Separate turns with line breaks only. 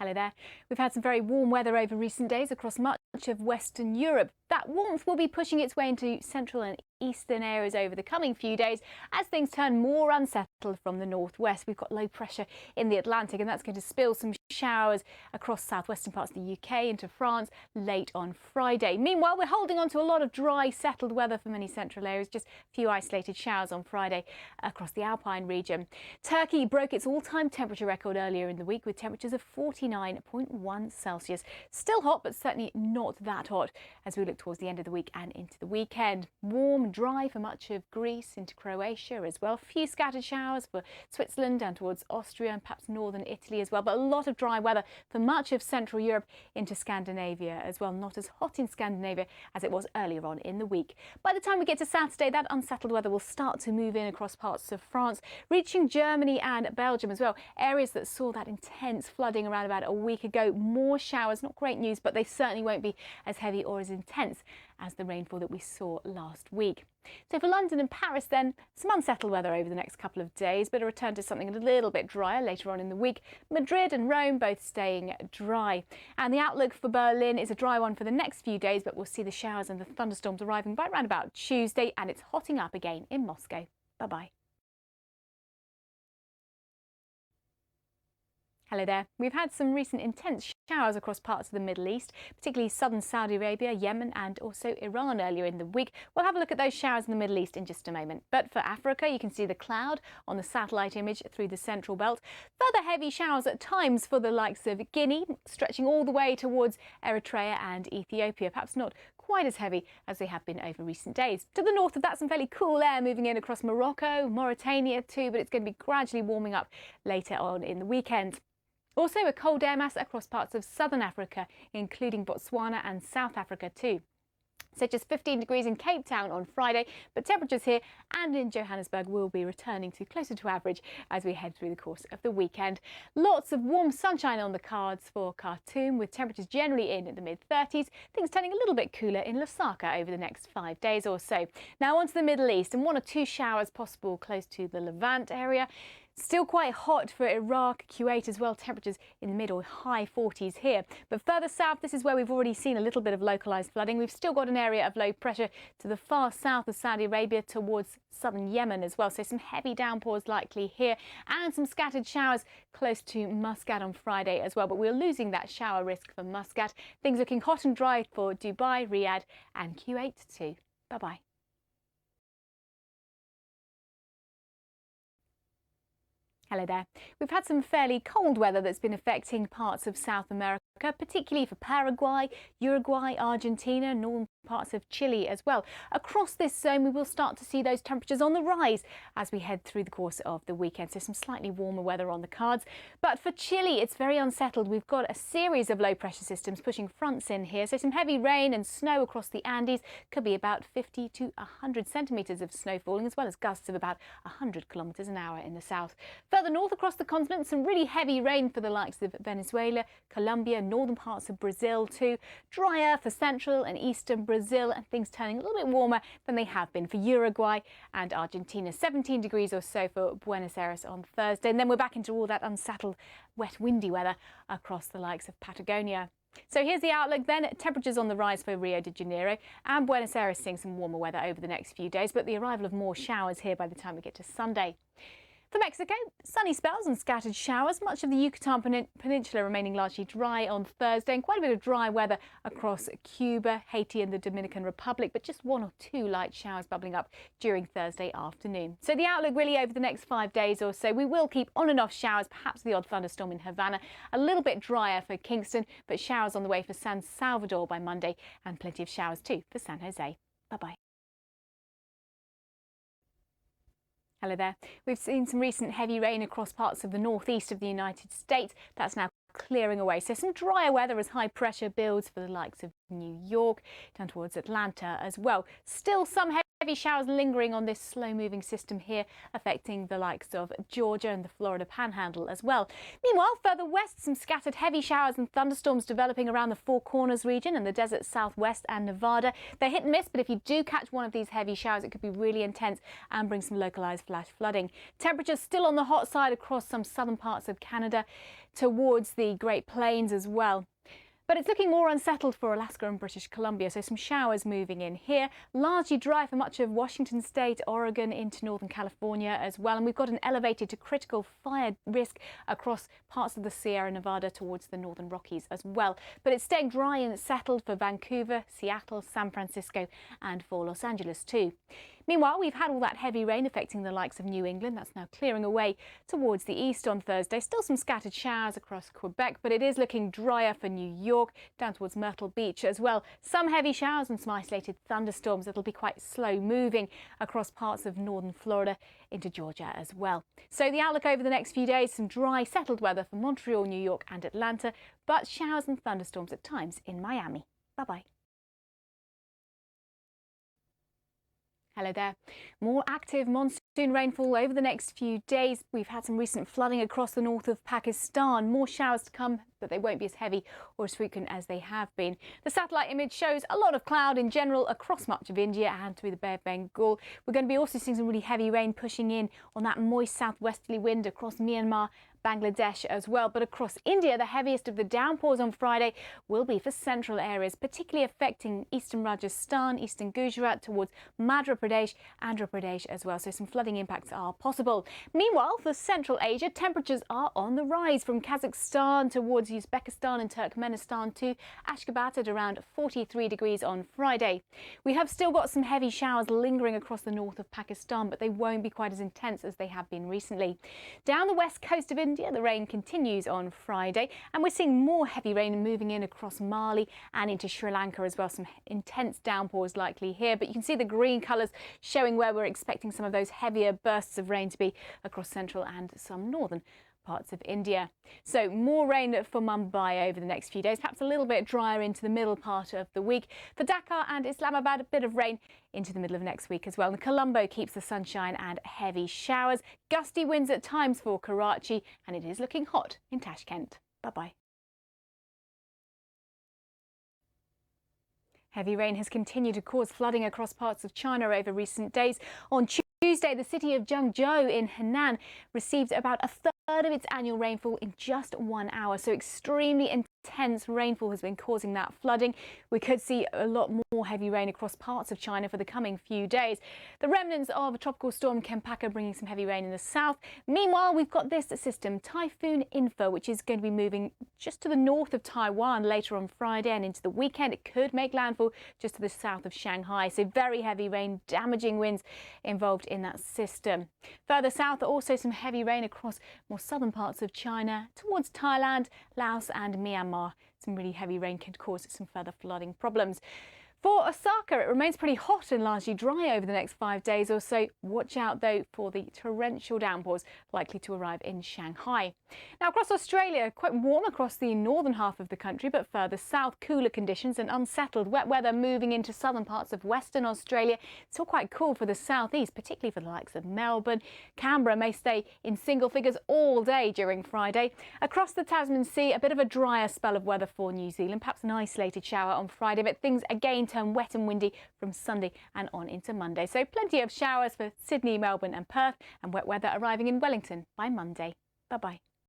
Hello there. We've had some very warm weather over recent days across much of Western Europe. That warmth will be pushing its way into central and eastern areas over the coming few days as things turn more unsettled from the northwest. We've got low pressure in the Atlantic, and that's going to spill some showers across southwestern parts of the UK into France late on Friday. Meanwhile, we're holding on to a lot of dry, settled weather for many central areas, just a few isolated showers on Friday across the Alpine region. Turkey broke its all-time temperature record earlier in the week with temperatures of 49.1 Celsius. Still hot, but certainly not that hot as we look towards the end of the week and into the weekend. Warm and dry for much of Greece, into Croatia as well. A few scattered showers for Switzerland down towards Austria and perhaps northern Italy as well. But a lot of dry weather for much of Central Europe into Scandinavia as well. Not as hot in Scandinavia as it was earlier on in the week. By the time we get to Saturday, that unsettled weather will start to move in across parts of France, reaching Germany and Belgium as well. Areas that saw that intense flooding around about a week ago. More showers, not great news, but they certainly won't be as heavy or as intense as the rainfall that we saw last week. So for London and Paris then, some unsettled weather over the next couple of days, but a return to something a little bit drier later on in the week. Madrid and Rome both staying dry. And the outlook for Berlin is a dry one for the next few days, but we'll see the showers and the thunderstorms arriving by around about Tuesday, and it's hotting up again in Moscow. Bye-bye. Hello there. We've had some recent intense showers across parts of the Middle East, particularly southern Saudi Arabia, Yemen and also Iran earlier in the week. We'll have a look at those showers in the Middle East in just a moment. But for Africa, you can see the cloud on the satellite image through the central belt. Further heavy showers at times for the likes of Guinea, stretching all the way towards Eritrea and Ethiopia. Perhaps not quite as heavy as they have been over recent days. To the north of that, some fairly cool air moving in across Morocco, Mauritania too, but it's going to be gradually warming up later on in the weekend. Also a cold air mass across parts of southern Africa, including Botswana and South Africa too. So just 15 degrees in Cape Town on Friday, but temperatures here and in Johannesburg will be returning to closer to average as we head through the course of the weekend. Lots of warm sunshine on the cards for Khartoum, with temperatures generally in the mid-30s. Things turning a little bit cooler in Lusaka over the next 5 days or so. Now on to the Middle East, and 1 or 2 showers possible close to the Levant area. Still quite hot for Iraq, Kuwait as well, temperatures in the mid or high 40s here. But further south, this is where we've already seen a little bit of localised flooding. We've still got an area of low pressure to the far south of Saudi Arabia towards southern Yemen as well. So some heavy downpours likely here and some scattered showers close to Muscat on Friday as well. But we're losing that shower risk for Muscat. Things looking hot and dry for Dubai, Riyadh and Kuwait too. Bye-bye. Hello there. We've had some fairly cold weather that's been affecting parts of South America, particularly for Paraguay, Uruguay, Argentina, northern parts of Chile as well. Across this zone, we will start to see those temperatures on the rise as we head through the course of the weekend. So some slightly warmer weather on the cards. But for Chile, it's very unsettled. We've got a series of low pressure systems pushing fronts in here. So some heavy rain and snow across the Andes. Could be about 50 to 100 centimetres of snow falling, as well as gusts of about 100 kilometres an hour in the south. Further north across the continent, some really heavy rain for the likes of Venezuela, Colombia, northern parts of Brazil too. Drier for central and eastern Brazil, and things turning a little bit warmer than they have been for Uruguay and Argentina. 17 degrees or so for Buenos Aires on Thursday. And then we're back into all that unsettled, wet, windy weather across the likes of Patagonia. So here's the outlook then. Temperatures on the rise for Rio de Janeiro and Buenos Aires, seeing some warmer weather over the next few days, but the arrival of more showers here by the time we get to Sunday. For Mexico, sunny spells and scattered showers. Much of the Yucatan Peninsula remaining largely dry on Thursday, and quite a bit of dry weather across Cuba, Haiti and the Dominican Republic, but just 1 or 2 light showers bubbling up during Thursday afternoon. So the outlook really over the next 5 days or so, we will keep on and off showers, perhaps the odd thunderstorm in Havana, a little bit drier for Kingston, but showers on the way for San Salvador by Monday, and plenty of showers too for San Jose. Bye-bye. Hello there. We've seen some recent heavy rain across parts of the northeast of the United States. That's now clearing away. So some drier weather as high pressure builds for the likes of New York, down towards Atlanta as well. Still some heavy heavy showers lingering on this slow-moving system here, affecting the likes of Georgia and the Florida Panhandle as well. Meanwhile, further west, some scattered heavy showers and thunderstorms developing around the Four Corners region and the desert southwest and Nevada. They're hit and miss, but if you do catch one of these heavy showers, it could be really intense and bring some localized flash flooding. Temperatures still on the hot side across some southern parts of Canada towards the Great Plains as well. But it's looking more unsettled for Alaska and British Columbia, so some showers moving in here. Largely dry for much of Washington State, Oregon into Northern California as well. And we've got an elevated to critical fire risk across parts of the Sierra Nevada towards the Northern Rockies as well. But it's staying dry and settled for Vancouver, Seattle, San Francisco and for Los Angeles too. Meanwhile, we've had all that heavy rain affecting the likes of New England. That's now clearing away towards the east on Thursday. Still some scattered showers across Quebec, but it is looking drier for New York, down towards Myrtle Beach as well. Some heavy showers and some isolated thunderstorms that'll be quite slow moving across parts of northern Florida into Georgia as well. So the outlook over the next few days, some dry, settled weather for Montreal, New York and Atlanta, but showers and thunderstorms at times in Miami. Bye-bye. Hello there. More active monsoon rainfall over the next few days. We've had some recent flooding across the north of Pakistan. More showers to come, but they won't be as heavy or as frequent as they have been. The satellite image shows a lot of cloud in general across much of India and through the Bay of Bengal. We're going to be also seeing some really heavy rain pushing in on that moist southwesterly wind across Myanmar, Bangladesh as well. But across India, the heaviest of the downpours on Friday will be for central areas, particularly affecting eastern Rajasthan, eastern Gujarat towards Madhya Pradesh, Andhra Pradesh as well. So some flooding impacts are possible. Meanwhile, for Central Asia, temperatures are on the rise from Kazakhstan towards Uzbekistan and Turkmenistan to Ashgabat at around 43 degrees on Friday. We have still got some heavy showers lingering across the north of Pakistan, but they won't be quite as intense as they have been recently. Down the west coast of India, the rain continues on Friday, and we're seeing more heavy rain moving in across Mali and into Sri Lanka as well. Some intense downpours likely here, but you can see the green colours showing where we're expecting some of those heavier bursts of rain to be across central and some northern parts of India. So more rain for Mumbai over the next few days, perhaps a little bit drier into the middle part of the week. For Dhaka and Islamabad, a bit of rain into the middle of next week as well. And Colombo keeps the sunshine and heavy showers. Gusty winds at times for Karachi, and it is looking hot in Tashkent. Bye-bye. Heavy rain has continued to cause flooding across parts of China over recent days. On Tuesday, the city of Zhengzhou in Henan received about a third of its annual rainfall in just 1 hour. So extremely intense rainfall has been causing that flooding. We could see a lot more heavy rain across parts of China for the coming few days. The remnants of a tropical storm Kempaka bringing some heavy rain in the south. Meanwhile, we've got this system, Typhoon Info, which is going to be moving just to the north of Taiwan later on Friday and into the weekend. It could make landfall just to the south of Shanghai. So very heavy rain, damaging winds involved in that system. Further south, also some heavy rain across more southern parts of China towards Thailand, Laos and Myanmar. Some really heavy rain can cause some further flooding problems. For Osaka, it remains pretty hot and largely dry over the next 5 days or so. Watch out, though, for the torrential downpours likely to arrive in Shanghai. Now, across Australia, quite warm across the northern half of the country, but further south, cooler conditions and unsettled wet weather moving into southern parts of Western Australia. It's still quite cool for the southeast, particularly for the likes of Melbourne. Canberra may stay in single figures all day during Friday. Across the Tasman Sea, a bit of a drier spell of weather for New Zealand, perhaps an isolated shower on Friday, but things again turn wet and windy from Sunday and on into Monday. So plenty of showers for Sydney, Melbourne and Perth, and wet weather arriving in Wellington by Monday. Bye-bye.